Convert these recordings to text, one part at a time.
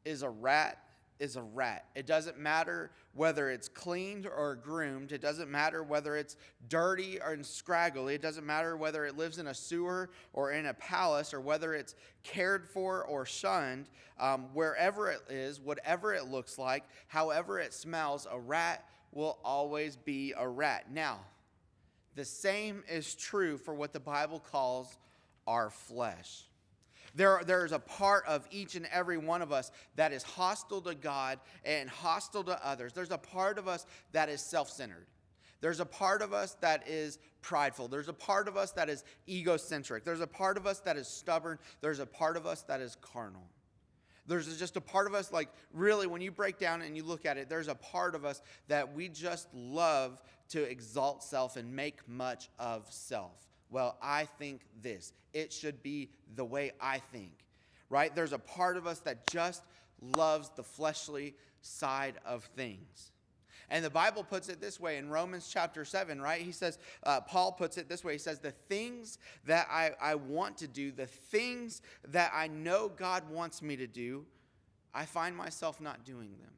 is a rat is a rat. It doesn't matter whether it's cleaned or groomed. It doesn't matter whether it's dirty or scraggly. It doesn't matter whether it lives in a sewer or in a palace, or whether it's cared for or shunned. Wherever it is, whatever it looks like, however it smells, a rat will always be a rat. Now, the same is true for what the Bible calls our flesh. There's a part of each and every one of us that is hostile to God and hostile to others. There's a part of us that is self-centered. There's a part of us that is prideful. There's a part of us that is egocentric. There's a part of us that is stubborn. There's a part of us that is carnal. There's just a part of us, like, really, when you break down and you look at it, there's a part of us that we just love to exalt self and make much of self. Well, I think this. It should be the way I think, right? There's a part of us that just loves the fleshly side of things. And the Bible puts it this way in Romans chapter 7, right? He says, Paul puts it this way. He says, the things that I want to do, the things that I know God wants me to do, I find myself not doing them.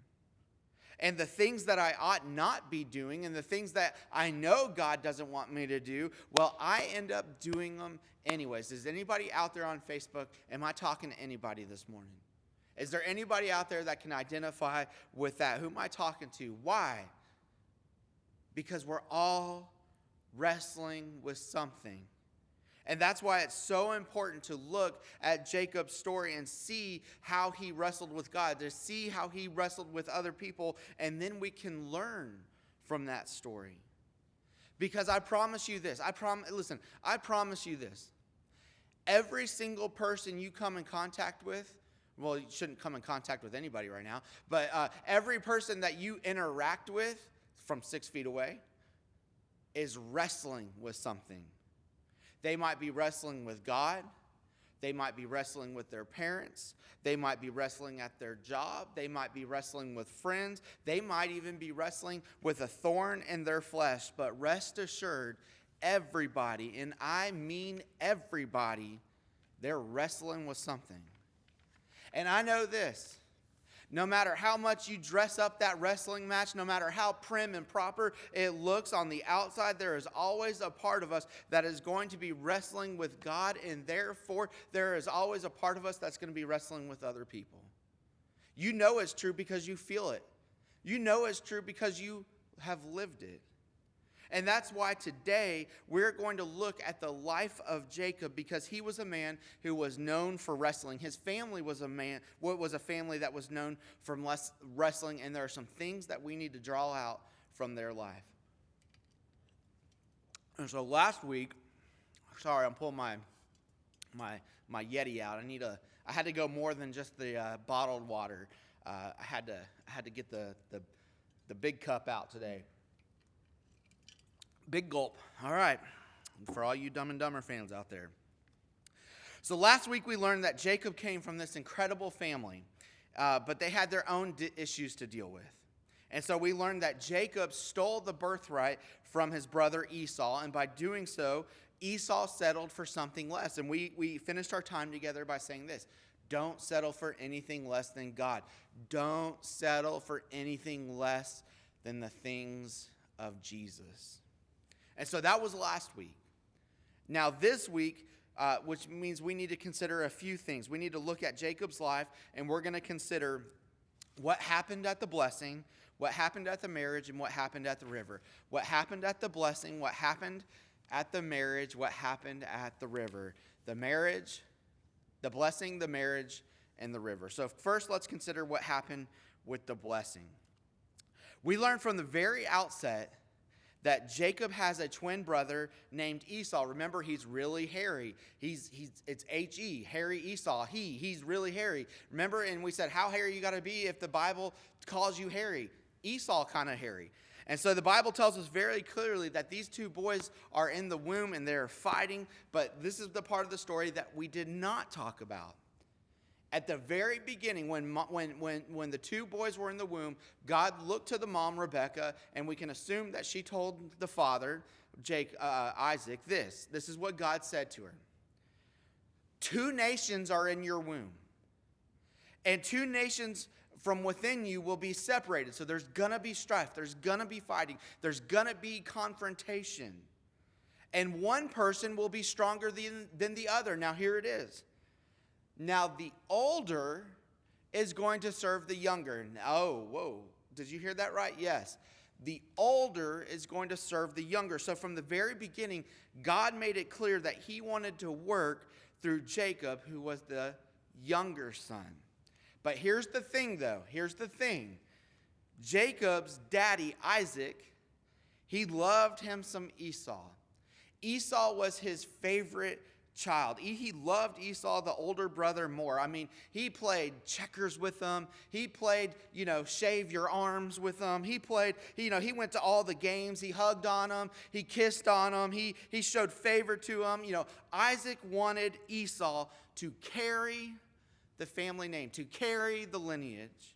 And the things that I ought not be doing, and the things that I know God doesn't want me to do, well, I end up doing them anyways. Is anybody out there on Facebook? Am I talking to anybody this morning? Is there anybody out there that can identify with that? Who am I talking to? Why? Because we're all wrestling with something. And that's why it's so important to look at Jacob's story and see how he wrestled with God, to see how he wrestled with other people, and then we can learn from that story. Because I promise you this, I promise you this. Every single person you come in contact with, well, you shouldn't come in contact with anybody right now, but every person that you interact with from 6 feet away is wrestling with something. They might be wrestling with God. They might be wrestling with their parents. They might be wrestling at their job. They might be wrestling with friends. They might even be wrestling with a thorn in their flesh. But rest assured, everybody, and I mean everybody, they're wrestling with something. And I know this. No matter how much you dress up that wrestling match, no matter how prim and proper it looks on the outside, there is always a part of us that is going to be wrestling with God, and therefore there is always a part of us that's going to be wrestling with other people. You know it's true because you feel it. You know it's true because you have lived it. And that's why today we're going to look at the life of Jacob, because he was a man who was known for wrestling. His family was a family that was known for wrestling, and there are some things that we need to draw out from their life. And so last week, sorry, I'm pulling my Yeti out. I had to go more than just the bottled water. I had to get the big cup out today. Big gulp. All right. For all you Dumb and Dumber fans out there. So last week we learned that Jacob came from this incredible family, but they had their own issues to deal with. And so we learned that Jacob stole the birthright from his brother Esau, and by doing so, Esau settled for something less. And we finished our time together by saying this: don't settle for anything less than God. Don't settle for anything less than the things of Jesus. And so that was last week. Now this week, which means we need to consider a few things. We need to look at Jacob's life, and we're going to consider what happened at the blessing, what happened at the marriage, and what happened at the river. What happened at the blessing, what happened at the marriage, what happened at the river. The marriage, the blessing, the marriage, and the river. So first, let's consider what happened with the blessing. We learned from the very outset that Jacob has a twin brother named Esau. Remember, he's really hairy. It's H-E, hairy Esau. He's really hairy. Remember, and we said, how hairy you got to be if the Bible calls you hairy? Esau kind of hairy. And so the Bible tells us very clearly that these two boys are in the womb and they're fighting. But this is the part of the story that we did not talk about. At the very beginning, when the two boys were in the womb, God looked to the mom, Rebekah, and we can assume that she told the father, Isaac, this. This is what God said to her. 2 nations are in your womb, And two nations from within you will be separated. So there's going to be strife. There's going to be fighting. There's going to be confrontation. And one person will be stronger than the other. Now, here it is. Now, the older is going to serve the younger. Oh, whoa. Did you hear that right? Yes. The older is going to serve the younger. So from the very beginning, God made it clear that he wanted to work through Jacob, who was the younger son. But here's the thing, though. Here's the thing. Jacob's daddy, Isaac, he loved him some Esau. Esau was his favorite child. He loved Esau, the older brother, more. I mean, he played checkers with him. He played, shave your arms with him. He played, he went to all the games. He hugged on him. He kissed on him. He showed favor to him. Isaac wanted Esau to carry the family name, to carry the lineage.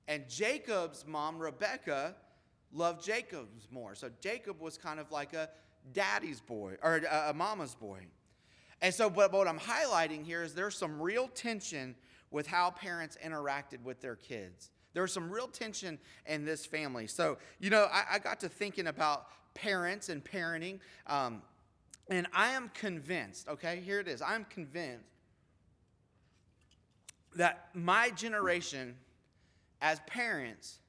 And Jacob's mom, Rebekah, loved Jacob's more. So Jacob was kind of like a daddy's boy, or a mama's boy. And so what I'm highlighting here is there's some real tension with how parents interacted with their kids. There was some real tension in this family. So, I got to thinking about parents and parenting, and I am convinced, okay, here it is. I'm convinced that my generation as parents,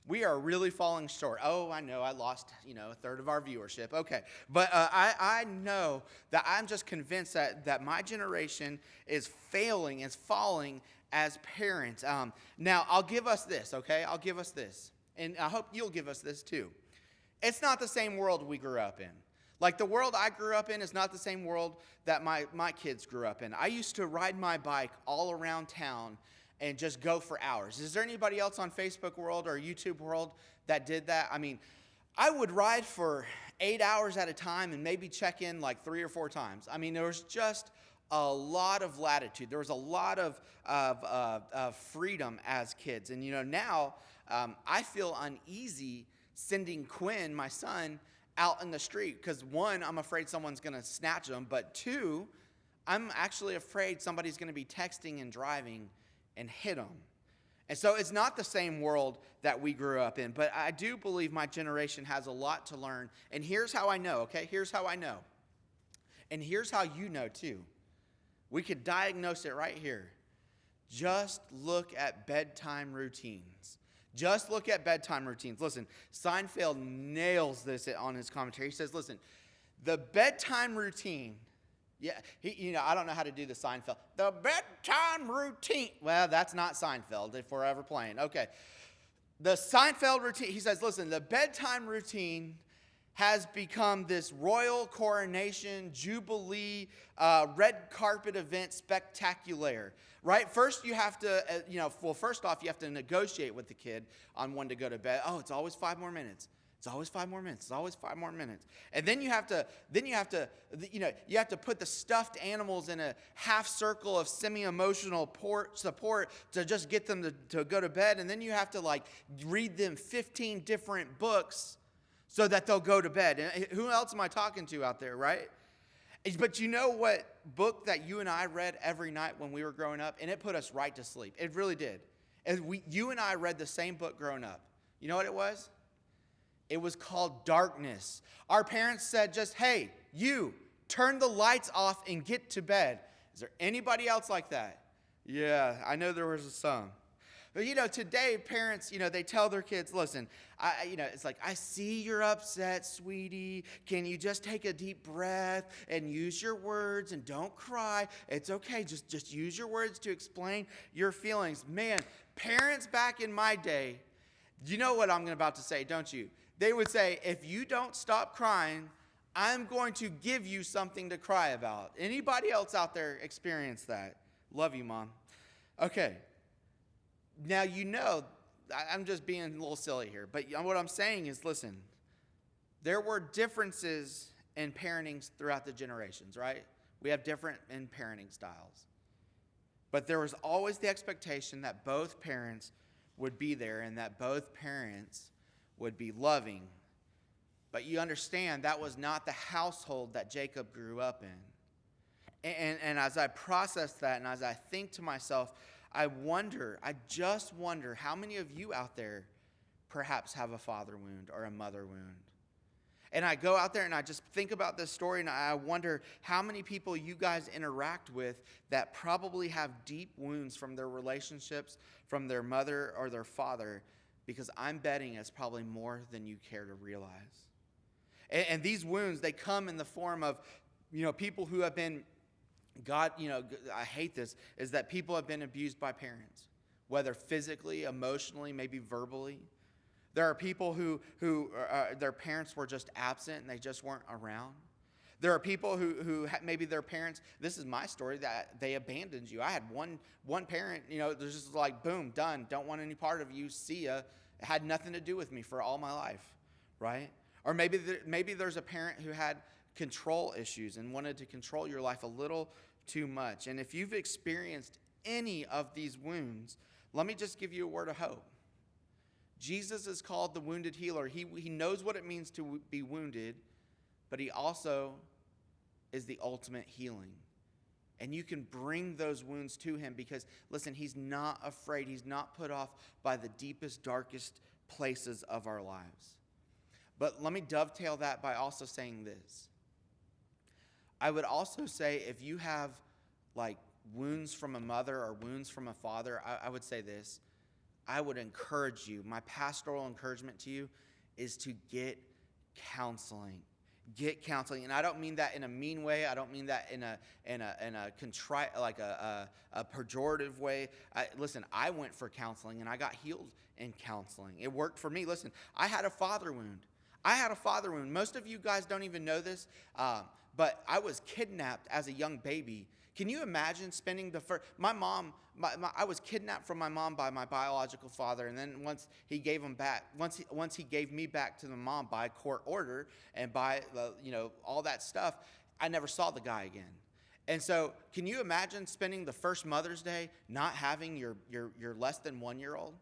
we are really falling short. Oh, I know I lost, a third of our viewership. Okay. But I know that I'm just convinced that my generation is falling as parents. Now, I'll give us this, okay? I'll give us this. And I hope you'll give us this too. It's not the same world we grew up in. Like the world I grew up in is not the same world that my kids grew up in. I used to ride my bike all around town and just go for hours. Is there anybody else on Facebook world or YouTube world that did that? I mean, I would ride for 8 hours at a time and maybe check in like 3 or 4 times. I mean, there was just a lot of latitude. There was a lot of freedom as kids. And, now I feel uneasy sending Quinn, my son, out in the street because, one, I'm afraid someone's going to snatch him, but two, I'm actually afraid somebody's going to be texting and driving and hit them. And so it's not the same world that we grew up in, but I do believe my generation has a lot to learn. And here's how I know, okay? Here's how I know. And here's how you know too. We could diagnose it right here. Just look at bedtime routines. Just look at bedtime routines. Listen, Seinfeld nails this on his commentary. He says, listen, the bedtime routine, I don't know how to do the Seinfeld. The bedtime routine. Well, that's not Seinfeld if we're ever playing. Okay. The Seinfeld routine, he says, listen, the bedtime routine has become this royal coronation, jubilee, red carpet event spectacular, right? First you have to, first off, you have to negotiate with the kid on when to go to bed. Oh, it's always 5 more minutes. It's always 5 more minutes. It's always 5 more minutes. And then you have to put the stuffed animals in a half circle of semi-emotional support to just get them to go to bed. And then you have to read them 15 different books so that they'll go to bed. And who else am I talking to out there, right? But you know what book that you and I read every night when we were growing up? And it put us right to sleep. It really did. And you and I read the same book growing up. You know what it was? It was called Darkness. Our parents said just, hey, you, turn the lights off and get to bed. Is there anybody else like that? Yeah, I know there was some. But, today parents, they tell their kids, listen, it's like, I see you're upset, sweetie. Can you just take a deep breath and use your words and don't cry? It's okay. Just use your words to explain your feelings. Man, parents back in my day, you know what I'm about to say, don't you? They would say, if you don't stop crying, I'm going to give you something to cry about. Anybody else out there experience that? Love you, Mom. Okay. Now, I'm just being a little silly here, but what I'm saying is, listen, there were differences in parenting throughout the generations, right? We have different in parenting styles. But there was always the expectation that both parents would be there and that both parents would be loving. But you understand that was not the household that Jacob grew up in. And as I process that and as I think to myself, I just wonder how many of you out there perhaps have a father wound or a mother wound. And I go out there and I just think about this story and I wonder how many people you guys interact with that probably have deep wounds from their relationships, from their mother or their father, because I'm betting it's probably more than you care to realize. And these wounds, they come in the form of, people who have been, I hate this, is that people have been abused by parents, whether physically, emotionally, maybe verbally. There are people who their parents were just absent and they just weren't around. There are people who maybe their parents, this is my story, that they abandoned you. I had one parent, there's just like, boom, done, don't want any part of you, see ya. It had nothing to do with me for all my life, right? Or maybe there's a parent who had control issues and wanted to control your life a little too much. And if you've experienced any of these wounds, let me just give you a word of hope. Jesus is called the wounded healer. He knows what it means to be wounded, but he also is the ultimate healing. And you can bring those wounds to him because, listen, he's not afraid. He's not put off by the deepest, darkest places of our lives. But let me dovetail that by also saying this. I would also say if you have wounds from a mother or wounds from a father, I would say this. I would encourage you, my pastoral encouragement to you is to get counseling. Get counseling. And I don't mean that in a mean way. I don't mean that in a contrite, a pejorative way. Listen, I went for counseling and I got healed in counseling. It worked for me. Listen, I had a father wound. Most of you guys don't even know this, but I was kidnapped as a young baby. Can you imagine spending I was kidnapped from my mom by my biological father, and then once he gave me back to the mom by court order and by all that stuff, I never saw the guy again. And so, can you imagine spending the first Mother's Day not having your less than 1-year-old?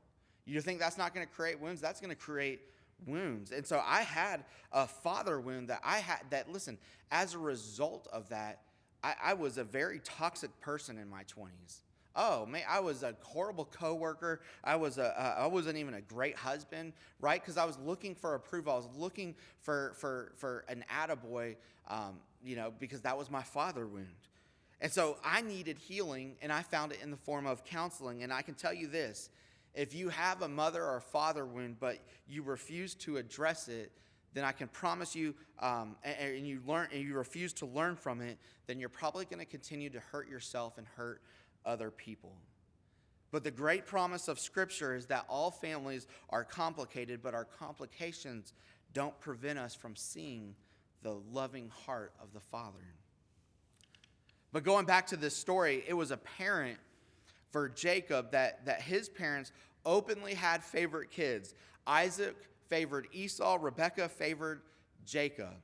You think that's not going to create wounds? That's going to create wounds. And so I had a father wound listen, as a result of that, I was a very toxic person in my 20s. Oh man, I was a horrible coworker. I wasn't even a great husband, right? Because I was looking for approval. I was looking for an attaboy, because that was my father wound. And so I needed healing, and I found it in the form of counseling. And I can tell you this: if you have a mother or father wound, but you refuse to address it, then I can promise you, and you refuse to learn from it, then you're probably going to continue to hurt yourself and hurt other people. But the great promise of Scripture is that all families are complicated, but our complications don't prevent us from seeing the loving heart of the Father. But going back to this story, it was apparent for Jacob that his parents openly had favorite kids. Isaac favored Esau, Rebekah favored Jacob.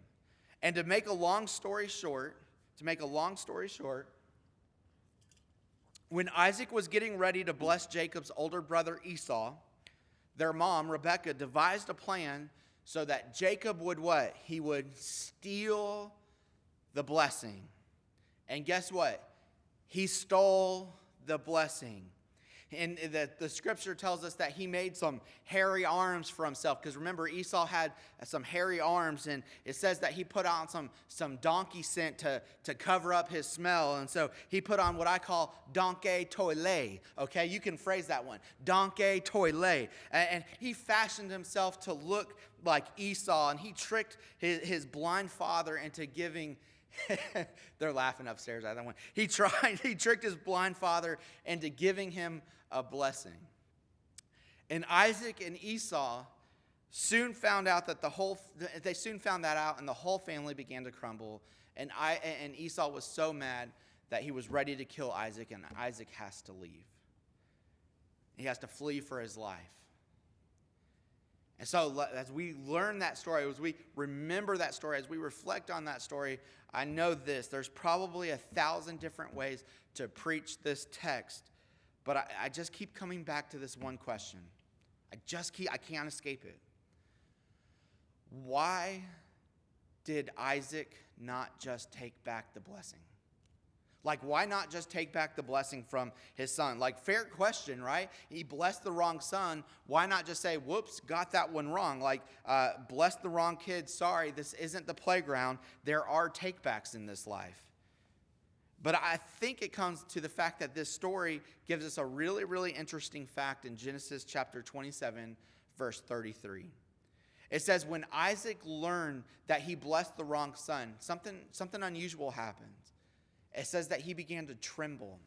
And to make a long story short, when Isaac was getting ready to bless Jacob's older brother Esau, their mom, Rebekah, devised a plan so that Jacob would what? He would steal the blessing. And guess what? He stole the blessing. And the scripture tells us that he made some hairy arms for himself. Because remember, Esau had some hairy arms. And it says that he put on some donkey scent to cover up his smell. And so he put on what I call donkey toile. Okay, you can phrase that one. Donkey toile. And he fashioned himself to look like Esau. And he tricked his blind father into giving... They're laughing upstairs at that one. He tricked his blind father into giving him a blessing. And Isaac and Esau soon found out that they soon found that out, and the whole family began to crumble. And Esau was so mad that he was ready to kill Isaac, and Isaac has to leave. He has to flee for his life. And so as we learn that story, as we remember that story, as we reflect on that story, I know this: there's probably 1,000 different ways to preach this text, but I just keep coming back to this one question. I can't escape it. Why did Isaac not just take back the blessing? Like, why not just take back the blessing from his son? Like, fair question, right? He blessed the wrong son. Why not just say, whoops, got that one wrong? Like, blessed the wrong kid. Sorry, this isn't the playground. There are takebacks in this life. But I think it comes to the fact that this story gives us a really, really interesting fact in Genesis chapter 27, verse 33. It says, when Isaac learned that he blessed the wrong son, something unusual happened. It says that he began to tremble.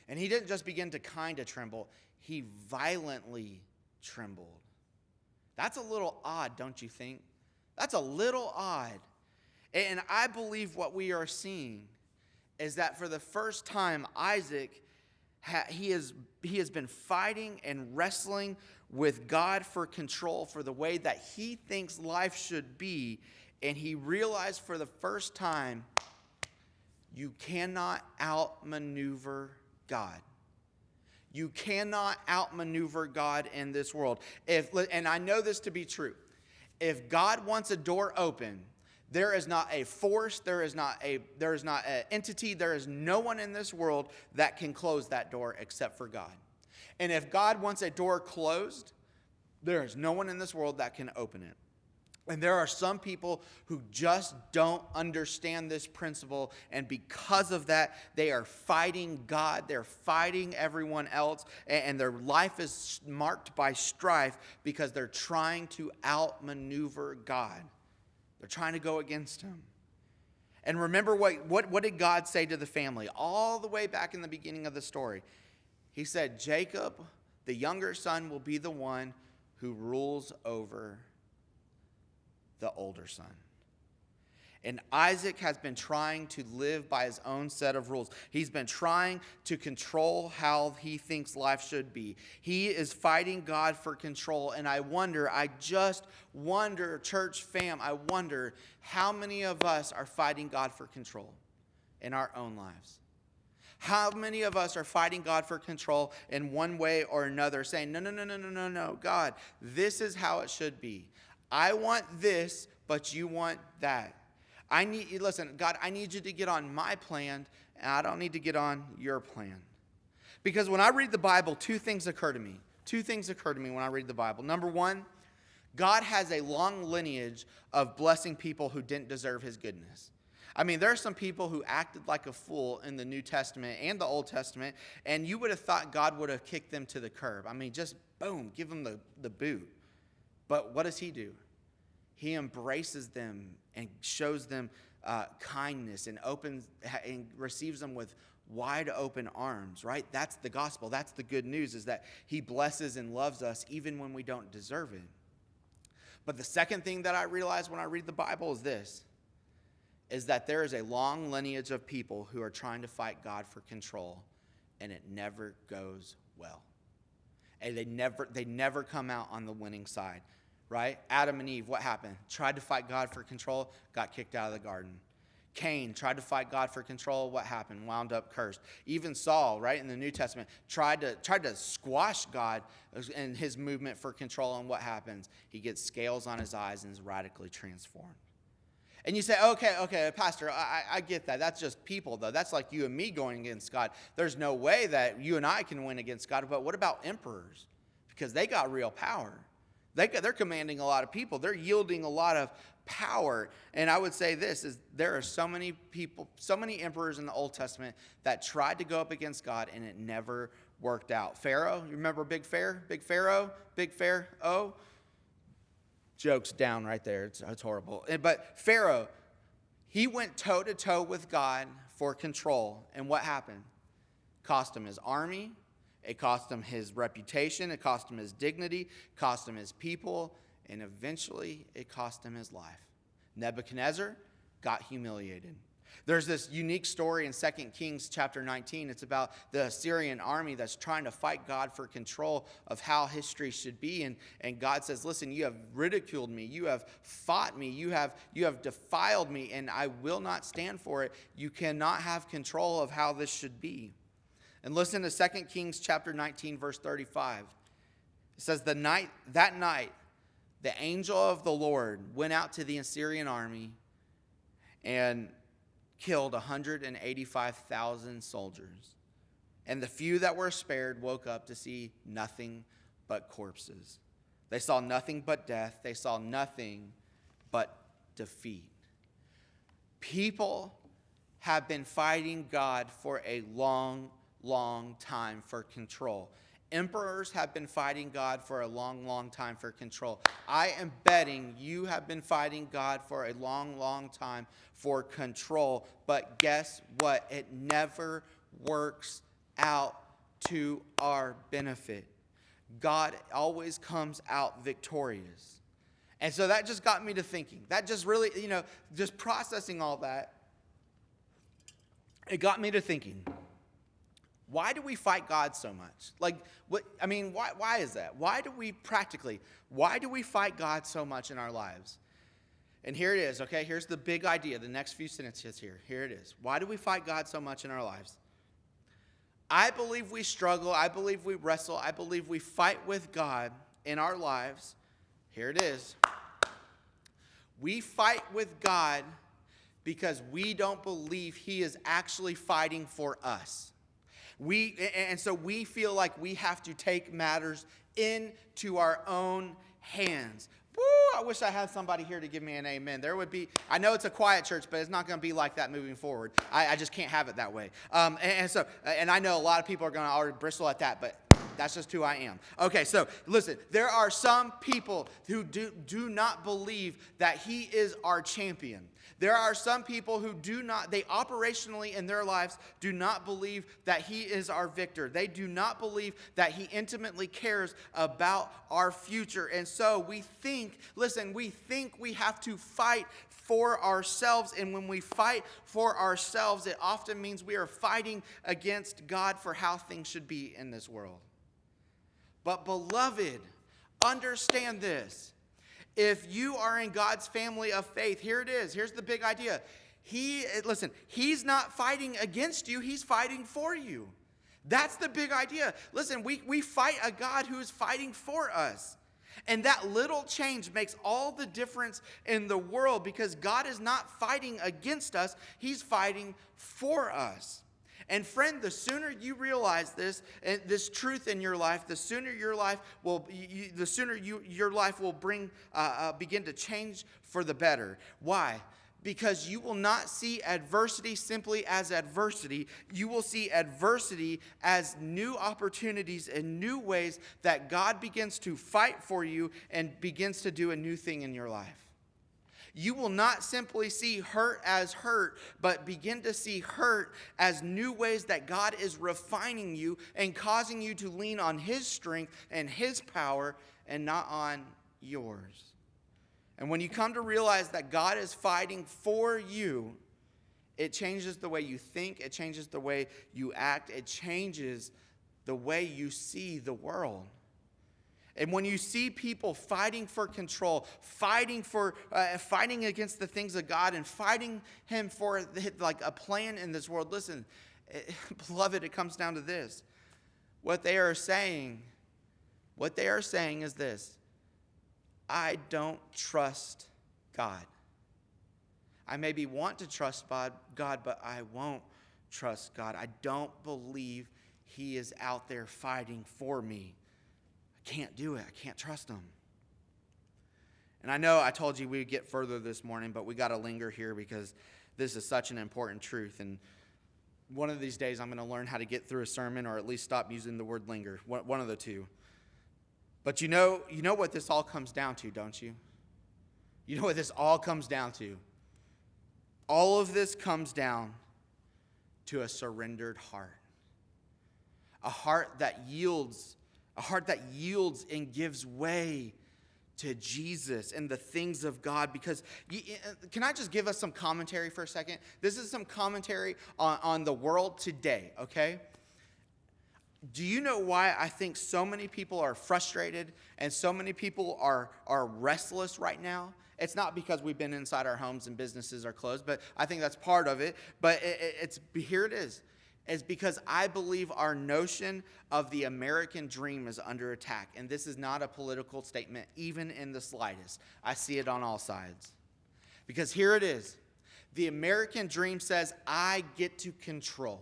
And he didn't just begin to kind of tremble, he violently trembled. That's a little odd, don't you think? That's a little odd. And I believe what we are seeing is that for the first time, Isaac, he has been fighting and wrestling with God for control for the way that he thinks life should be. And he realized for the first time, you cannot outmaneuver God. You cannot outmaneuver God in this world. And I know this to be true. If God wants a door open, there is not a force, there is not an entity, there is no one in this world that can close that door except for God. And if God wants a door closed, there is no one in this world that can open it. And there are some people who just don't understand this principle, and because of that, they are fighting God, they're fighting everyone else, and their life is marked by strife because they're trying to outmaneuver God. They're trying to go against him. And remember what did God say to the family all the way back in the beginning of the story? He said, Jacob, the younger son, will be the one who rules over the older son. And Isaac has been trying to live by his own set of rules. He's been trying to control how he thinks life should be. He is fighting God for control. And I just wonder, church fam, I wonder how many of us are fighting God for control in our own lives. How many of us are fighting God for control in one way or another, saying, no, God, this is how it should be. I want this, but you want that. Listen, God, I need you to get on my plan, and I don't need to get on your plan. Because when I read the Bible, two things occur to me. Two things occur to me when I read the Bible. Number one, God has a long lineage of blessing people who didn't deserve his goodness. I mean, there are some people who acted like a fool in the New Testament and the Old Testament, and you would have thought God would have kicked them to the curb. I mean, just boom, give them the boot. But what does he do? He embraces them and shows them kindness and receives them with wide open arms, right? That's the gospel. That's the good news, is that he blesses and loves us even when we don't deserve it. But the second thing that I realize when I read the Bible is that there is a long lineage of people who are trying to fight God for control, and it never goes well. And they never come out on the winning side. Right? Adam and Eve, what happened? Tried to fight God for control, got kicked out of the garden. Cain tried to fight God for control, what happened? Wound up cursed. Even Saul, right, in the New Testament, tried to squash God and his movement for control, and what happens? He gets scales on his eyes and is radically transformed. And you say, okay, Pastor, I get that. That's just people, though. That's like you and me going against God. There's no way that you and I can win against God. But what about emperors? Because they got real power. They're commanding a lot of people. They're yielding a lot of power. And I would say this, is there are so many people, so many emperors in the Old Testament that tried to go up against God, and it never worked out. Pharaoh, you remember Big Pharaoh? Joke's down right there. It's horrible. But Pharaoh, he went toe-to-toe with God for control. And what happened? Cost him his army. It cost him his reputation, it cost him his dignity, cost him his people, and eventually it cost him his life. Nebuchadnezzar got humiliated. There's this unique story in 2 Kings chapter 19. It's about the Assyrian army that's trying to fight God for control of how history should be. And God says, listen, you have ridiculed me. You have fought me. You have defiled me, and I will not stand for it. You cannot have control of how this should be. And listen to 2 Kings chapter 19, verse 35. It says, that night, the angel of the Lord went out to the Assyrian army and killed 185,000 soldiers. And the few that were spared woke up to see nothing but corpses. They saw nothing but death. They saw nothing but defeat. People have been fighting God for a long, long time for control. Emperors have been fighting God for a long, long time for control. I am betting you have been fighting God for a long, long time for control. But guess what? It never works out to our benefit. God always comes out victorious. And so that just got me to thinking. That just really, just processing all that, it got me to thinking. Why do we fight God so much? Why is that? Why do we fight God so much in our lives? And here it is, okay? Here's the big idea, the next few sentences here. Here it is. Why do we fight God so much in our lives? I believe we struggle. I believe we wrestle. I believe we fight with God in our lives. Here it is. We fight with God because we don't believe He is actually fighting for us. And so we feel like we have to take matters into our own hands. Woo, I wish I had somebody here to give me an amen. I know it's a quiet church, but it's not going to be like that moving forward. I just can't have it that way. And I know a lot of people are going to already bristle at that, but that's just who I am. Okay, so listen, there are some people who do not believe that He is our champion. There are some people who they operationally in their lives do not believe that He is our victor. They do not believe that He intimately cares about our future. And so we think we have to fight for ourselves. And when we fight for ourselves, it often means we are fighting against God for how things should be in this world. But beloved, understand this. If you are in God's family of faith, here it is. Here's the big idea. He's not fighting against you. He's fighting for you. That's the big idea. Listen, we fight a God who is fighting for us. And that little change makes all the difference in the world because God is not fighting against us. He's fighting for us. And friend, the sooner you realize this truth in your life, the sooner your life will begin to change for the better. Why? Because you will not see adversity simply as adversity. You will see adversity as new opportunities and new ways that God begins to fight for you and begins to do a new thing in your life. You will not simply see hurt as hurt, but begin to see hurt as new ways that God is refining you and causing you to lean on His strength and His power and not on yours. And when you come to realize that God is fighting for you, it changes the way you think, it changes the way you act, it changes the way you see the world. And when you see people fighting for control, fighting against the things of God, and fighting Him for a plan in this world, listen, beloved, it comes down to this. What they are saying is this: I don't trust God. I maybe want to trust God, but I won't trust God. I don't believe He is out there fighting for me. Can't do it. I can't trust Him. And I know I told you we'd get further this morning, but we got to linger here because this is such an important truth. And one of these days I'm going to learn how to get through a sermon, or at least stop using the word linger. One of the two. But you know what this all comes down to, don't you? You know what this all comes down to? All of this comes down to a surrendered heart. A heart that yields and gives way to Jesus and the things of God. Because, can I just give us some commentary for a second? This is some commentary on the world today, okay? Do you know why I think so many people are frustrated and so many people are restless right now? It's not because we've been inside our homes and businesses are closed, but I think that's part of it. But here it is. Is because I believe our notion of the American dream is under attack. And this is not a political statement, even in the slightest. I see it on all sides. Because here it is. The American dream says, I get to control.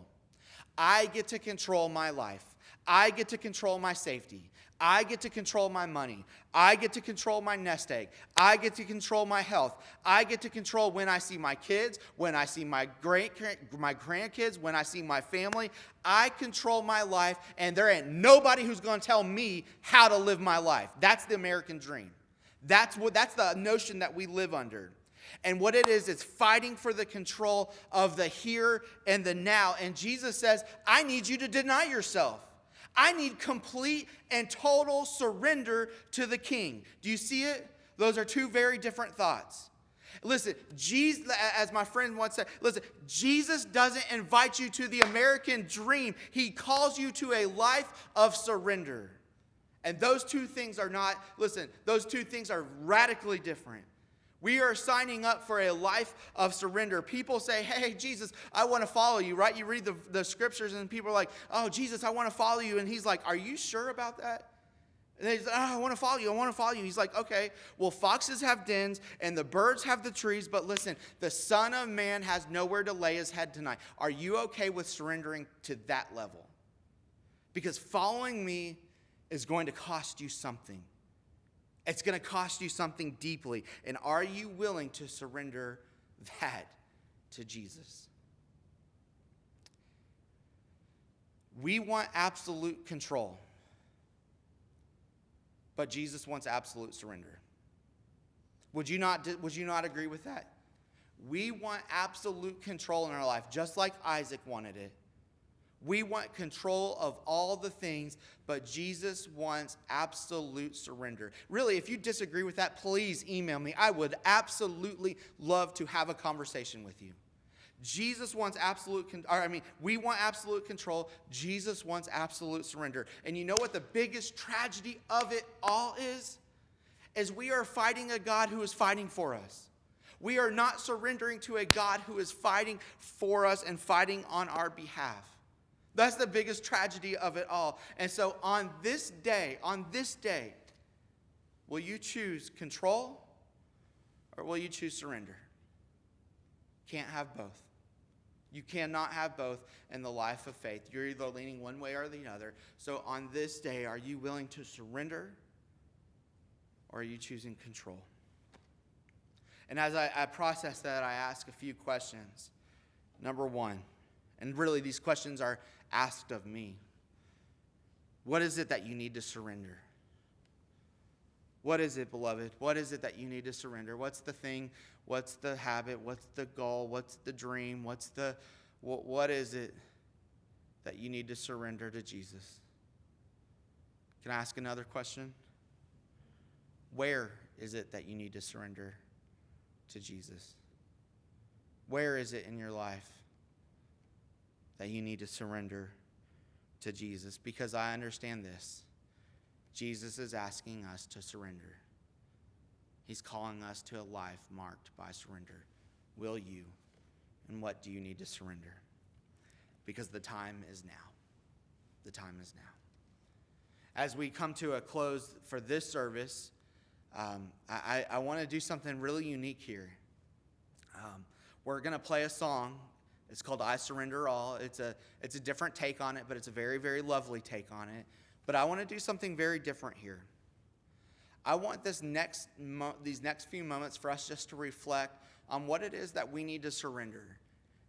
I get to control my life. I get to control my safety. I get to control my money. I get to control my nest egg. I get to control my health. I get to control when I see my kids, when I see my grandkids, when I see my family. I control my life, and there ain't nobody who's going to tell me how to live my life. That's the American dream. That's the notion that we live under. And what it is, it's fighting for the control of the here and the now. And Jesus says, I need you to deny yourself. I need complete and total surrender to the King. Do you see it? Those are two very different thoughts. Listen, Jesus, as my friend once said, listen, Jesus doesn't invite you to the American dream. He calls you to a life of surrender. And those two things are not, listen, those two things are radically different. We are signing up for a life of surrender. People say, hey, Jesus, I want to follow you, right? You read the scriptures and people are like, oh, Jesus, I want to follow you. And he's like, are you sure about that? And they say, oh, I want to follow you. I want to follow you. He's like, okay, well, foxes have dens and the birds have the trees. But listen, the Son of Man has nowhere to lay his head tonight. Are you okay with surrendering to that level? Because following me is going to cost you something. It's going to cost you something deeply. And are you willing to surrender that to Jesus? We want absolute control, but Jesus wants absolute surrender. Would you not agree with that? We want absolute control in our life, just like Isaac wanted it. We want control of all the things, but Jesus wants absolute surrender. Really, if you disagree with that, please email me. I would absolutely love to have a conversation with you. Jesus wants we want absolute control. Jesus wants absolute surrender. And you know what the biggest tragedy of it all is? Is we are fighting a God who is fighting for us. We are not surrendering to a God who is fighting for us and fighting on our behalf. That's the biggest tragedy of it all. And so on this day, will you choose control or will you choose surrender? Can't have both. You cannot have both in the life of faith. You're either leaning one way or the other. So on this day, are you willing to surrender or are you choosing control? And as I process that, I ask a few questions. Number one, and really these questions are asked of me. What is it that you need to surrender? What is it, beloved? What is it that you need to surrender? What's the thing? What's the habit? What's the goal? What's the dream? What is it that you need to surrender to Jesus? Can I ask another question? Where is it that you need to surrender to Jesus? Where is it in your life that you need to surrender to Jesus? Because I understand this. Jesus is asking us to surrender. He's calling us to a life marked by surrender. Will you? And what do you need to surrender? Because the time is now. The time is now. As we come to a close for this service, I want to do something really unique here. We're going to play a song. It's called I Surrender All. It's a different take on it, but it's a very, very lovely take on it. But I want to do something very different here. I want these next few moments for us just to reflect on what it is that we need to surrender.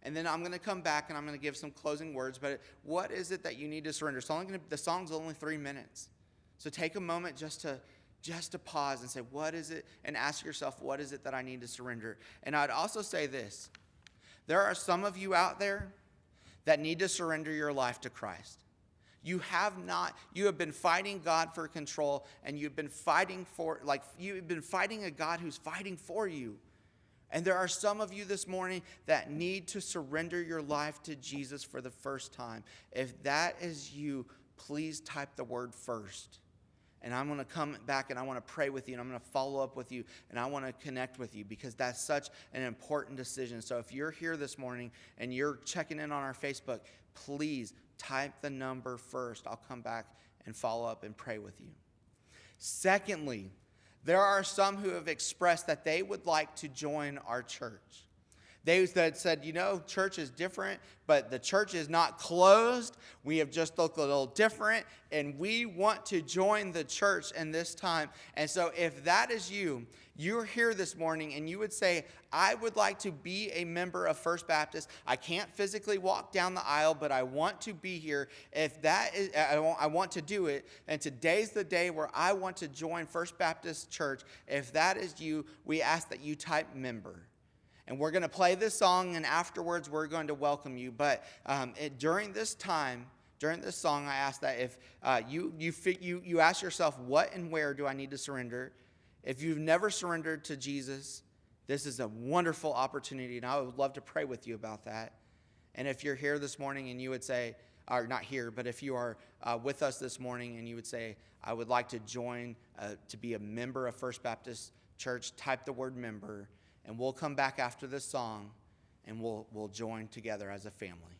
And then I'm going to come back and I'm going to give some closing words. But what is it that you need to surrender? The song's only 3 minutes. So take a moment just to pause and say, what is it? And ask yourself, what is it that I need to surrender? And I'd also say this. There are some of you out there that need to surrender your life to Christ. You have been fighting God for control, and you've been fighting a God who's fighting for you. And there are some of you this morning that need to surrender your life to Jesus for the first time. If that is you, please type the word first. And I'm going to come back and I want to pray with you and I'm going to follow up with you and I want to connect with you because that's such an important decision. So if you're here this morning and you're checking in on our Facebook, please type the number first. I'll come back and follow up and pray with you. Secondly, there are some who have expressed that they would like to join our church. Those that said, church is different, but the church is not closed. We have just looked a little different, and we want to join the church in this time. And so if that is you, you're here this morning and you would say, I would like to be a member of First Baptist. I can't physically walk down the aisle, but I want to be here. If that is, I want to do it. And today's the day where I want to join First Baptist Church. If that is you, we ask that you type member. And we're going to play this song, and afterwards we're going to welcome you. But during this time, during this song, I ask that if you ask yourself, what and where do I need to surrender? If you've never surrendered to Jesus, this is a wonderful opportunity, and I would love to pray with you about that. And if you're here this morning and you would say, or not here, but if you are with us this morning and you would say, I would like to join to be a member of First Baptist Church, type the word member. And we'll come back after this song, and we'll join together as a family.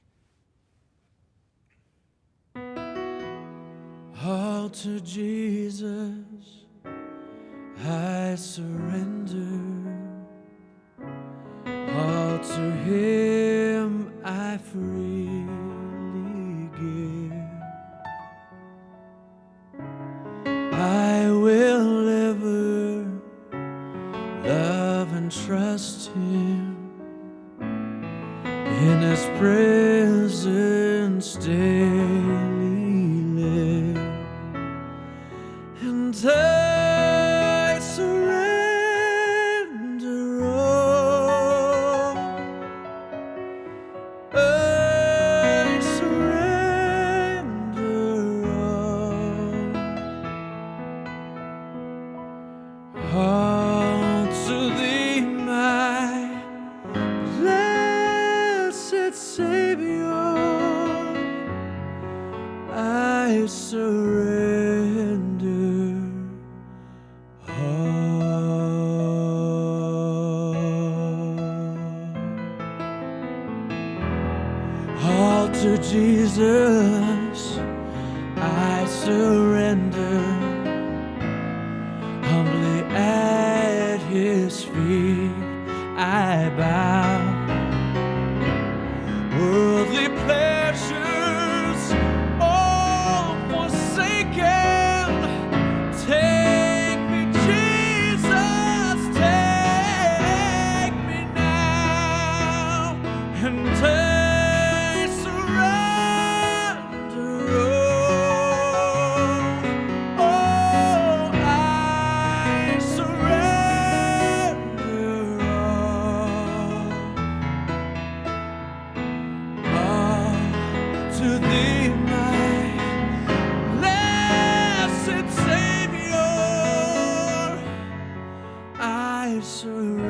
All to Jesus I surrender. All to Him I freely give. I will ever love and trust Him, in His presence daily live, and I surrender all. I surrender all to Thee, my blessed Savior. I surrender all to Jesus I surrender. Humbly at His feet I bow. Worldly pleasures all forsaken, take me, Jesus, take me now, and I surrender all. Oh, I surrender all to Thee, my blessed Savior. I surrender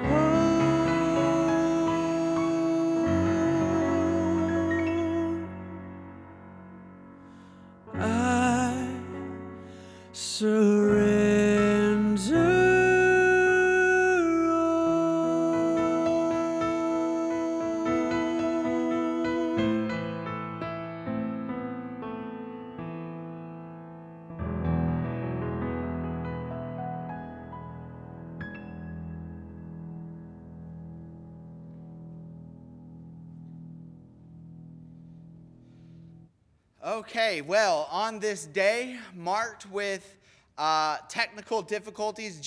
all. I surrender Okay, well, on this day marked with technical difficulties,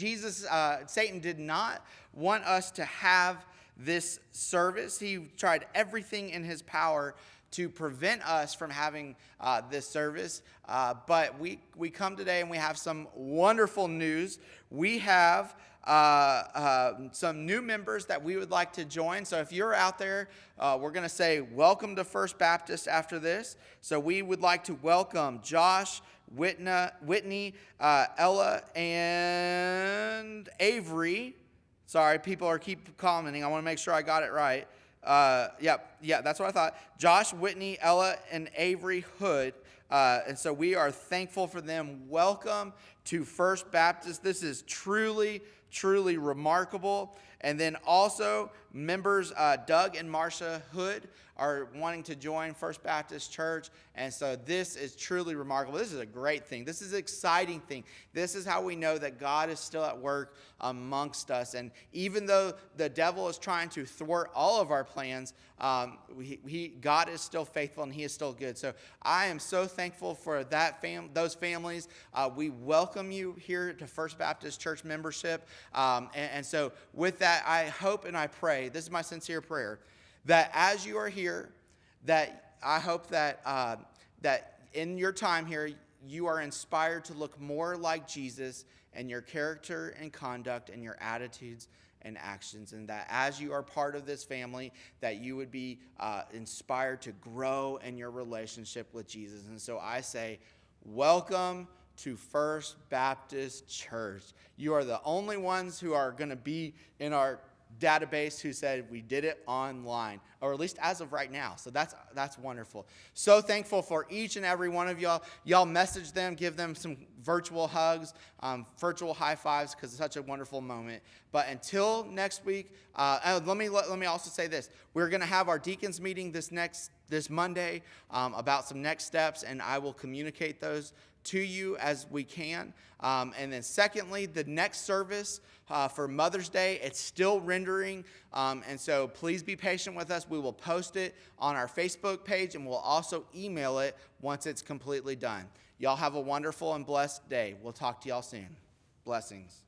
Satan did not want us to have this service. He tried everything in his power to prevent us from having this service. But we come today and we have some wonderful news. We have some new members that we would like to join. So if you're out there, we're going to say welcome to First Baptist after this. So we would like to welcome Josh, Whitney, Ella, and Avery. Sorry, people keep commenting. I want to make sure I got it right. Yeah, that's what I thought. Josh, Whitney, Ella, and Avery Hood. And so we are thankful for them. Welcome to First Baptist. This is truly remarkable. And then also members Doug and Marcia Hood are wanting to join First Baptist Church. And so this is truly remarkable. This is a great thing. This is an exciting thing. This is how we know that God is still at work amongst us. And even though the devil is trying to thwart all of our plans, God is still faithful and he is still good. So I am so thankful for those families. We welcome you here to First Baptist Church membership. And so with that, I hope and I pray, this is my sincere prayer, that as you are here, that I hope that that in your time here, you are inspired to look more like Jesus in your character and conduct and your attitudes and actions, and that as you are part of this family, that you would be inspired to grow in your relationship with Jesus. And so I say, welcome to First Baptist Church. You are the only ones who are going to be in our database who said we did it online, or at least as of right now. So that's wonderful. So thankful for each and every one of y'all. Y'all message them, give them some virtual hugs, virtual high fives, because it's such a wonderful moment. But until next week, let me also say this: we're going to have our deacons meeting this Monday about some next steps, and I will communicate those to you as we can. And then secondly, the next service for Mother's Day, it's still rendering. And so please be patient with us. We will post it on our Facebook page, and we'll also email it once it's completely done. Y'all have a wonderful and blessed day. We'll talk to y'all soon. Blessings.